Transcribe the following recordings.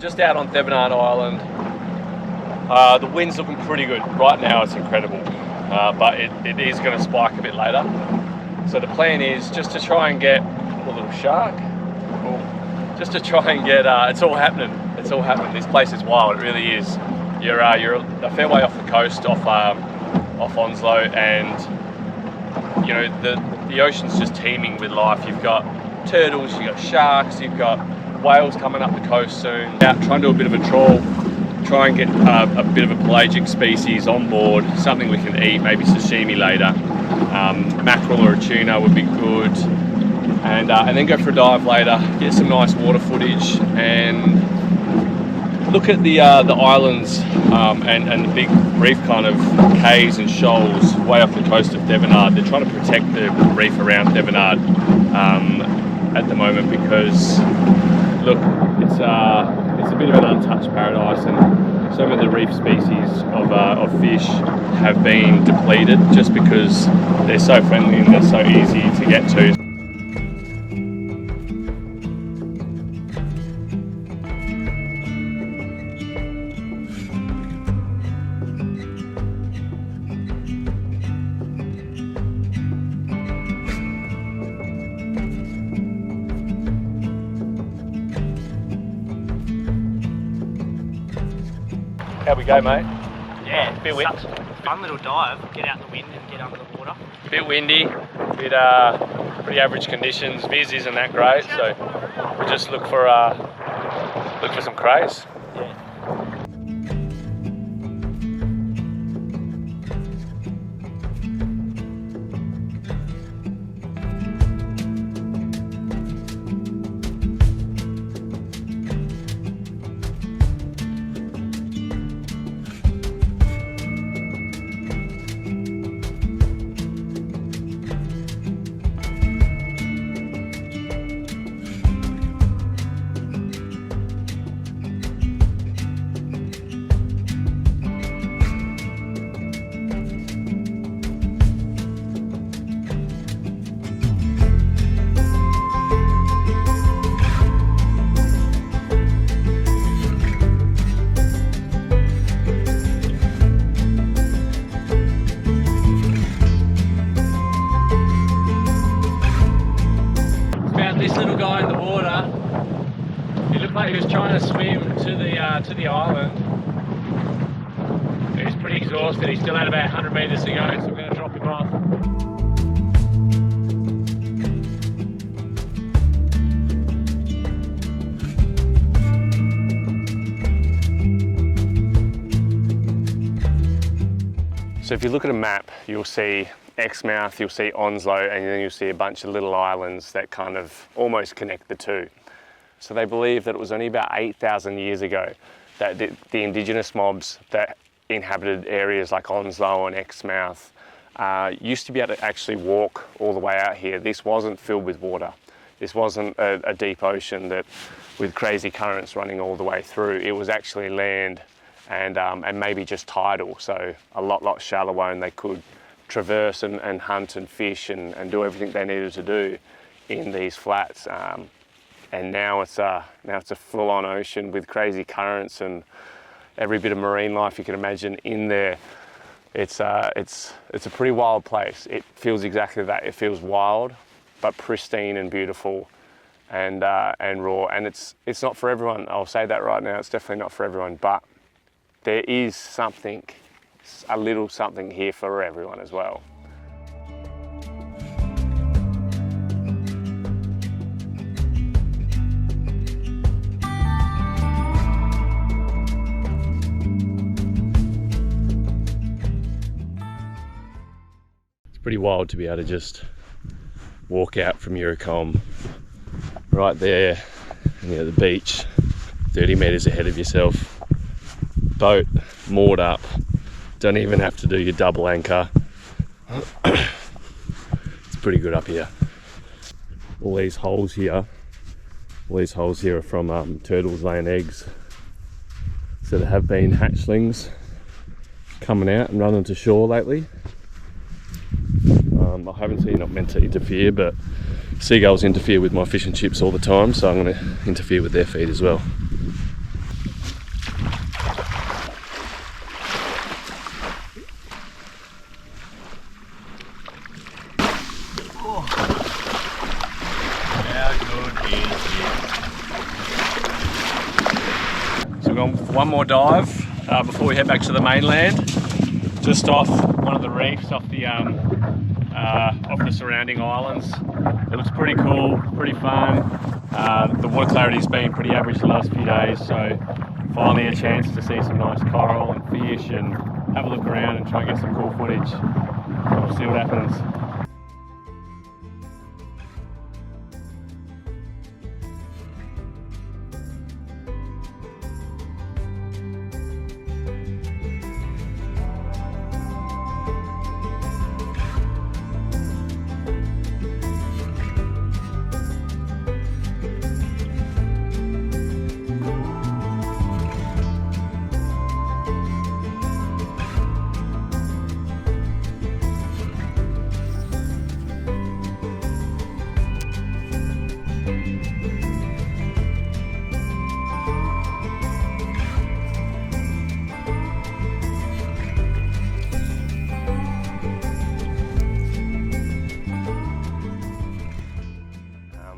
just out on Thevenard Island. The wind's looking pretty good. Right now it's incredible, but it is going to spike a bit later. So the plan is just to try and get a little shark. Just to try and get, it's all happening. It's all happening. This place is wild, it really is. You're a fair way off the coast, off Onslow, and you know, the ocean's just teeming with life. You've got turtles, you've got sharks, you've got whales coming up the coast soon. Out trying to do a bit of a trawl, try and get a bit of a pelagic species on board, something we can eat, maybe sashimi later. Mackerel or a tuna would be good, and then go for a dive later, get some nice water footage, and look at the islands and the big reef kind of cays and shoals way off the coast of Thevenard. They're trying to protect the reef around Thevenard at the moment because, look, it's a bit of an untouched paradise, and some of the reef species of fish have been depleted just because they're so friendly and they're so easy to get to. How'd we go, mate? Yeah, a bit windy. Fun little dive. Get out in the wind and get under the water. A bit windy, bit pretty average conditions. Viz isn't that great, so we just look for some craze. Yeah. This little guy in the water, he looked like he was trying to swim to the island. He was pretty exhausted. He still had about 100 metres to go, so we're going to drop him off. So if you look at a map, you'll see Exmouth, you'll see Onslow, and then you'll see a bunch of little islands that kind of almost connect the two. So they believe that it was only about 8,000 years ago that the indigenous mobs that inhabited areas like Onslow and Exmouth used to be able to actually walk all the way out here. This wasn't filled with water. This wasn't a deep ocean that with crazy currents running all the way through. It was actually land and maybe just tidal, so a lot shallower, and they could traverse and hunt and fish and do everything they needed to do in these flats. And now it's a full-on ocean with crazy currents and every bit of marine life you can imagine in there. It's a pretty wild place. It feels exactly that. It feels wild, but pristine and beautiful and raw. And it's not for everyone. I'll say that right now. It's definitely not for everyone, but there is something, a little something here for everyone as well. It's pretty wild to be able to just walk out from Eurocom right there near the beach, 30 metres ahead of yourself, boat moored up. Don't even have to do your double anchor. It's pretty good up here. All these holes here are from turtles laying eggs. So there have been hatchlings coming out and running to shore lately. I haven't seen, not meant to interfere, but seagulls interfere with my fish and chips all the time, so I'm going to interfere with their feed as well. Oh. How good is it? So we've got one more dive before we head back to the mainland. Just off one of the reefs off the surrounding islands. It looks pretty cool, pretty fun. The water clarity's been pretty average the last few days, so finally a chance to see some nice coral and fish and have a look around and try and get some cool footage. We'll see what happens.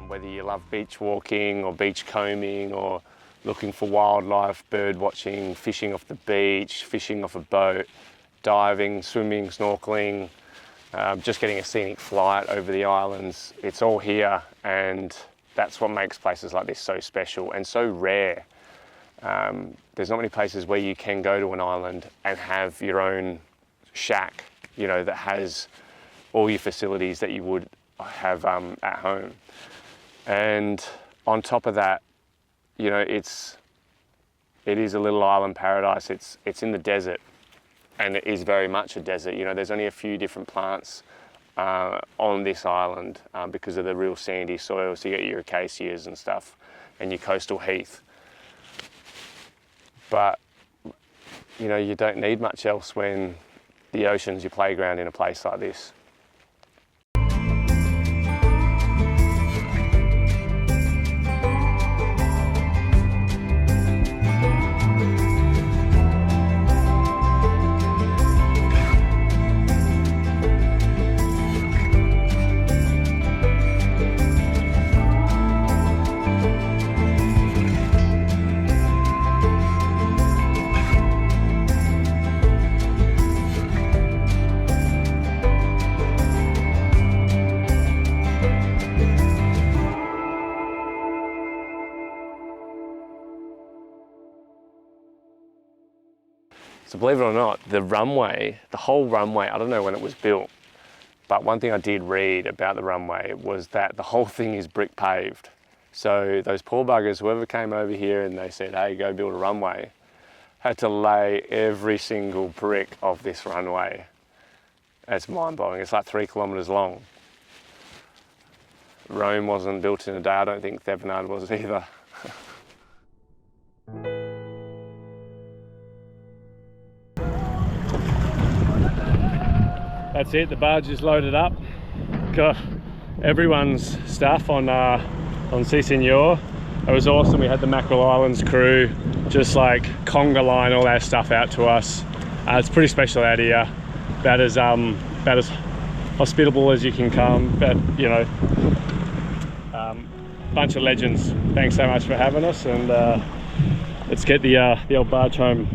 Whether you love beach walking or beach combing or looking for wildlife, bird watching, fishing off the beach, fishing off a boat, diving, swimming, snorkeling, just getting a scenic flight over the islands, it's all here, and that's what makes places like this so special and so rare. There's not many places where you can go to an island and have your own shack, you know, that has all your facilities that you would have at home. And on top of that, you know, it is a little island paradise. It's in the desert, and it is very much a desert. You know, there's only a few different plants on this island because of the real sandy soil. So you get your acacias and stuff, and your coastal heath. But you know, you don't need much else when the ocean's your playground in a place like this. So believe it or not, the runway, the whole runway, I don't know when it was built, but one thing I did read about the runway was that the whole thing is brick paved. So those poor buggers, whoever came over here and they said, hey, go build a runway, had to lay every single brick of this runway. It's mind-blowing. It's like 3 kilometers long. Rome wasn't built in a day. I don't think Thevenard was either. That's it, the barge is loaded up. Got everyone's stuff on Si Senor. It was awesome. We had the Mackerel Islands crew just like conga line all our stuff out to us. It's pretty special out here. About as hospitable as you can come. But you know, bunch of legends. Thanks so much for having us, and let's get the old barge home.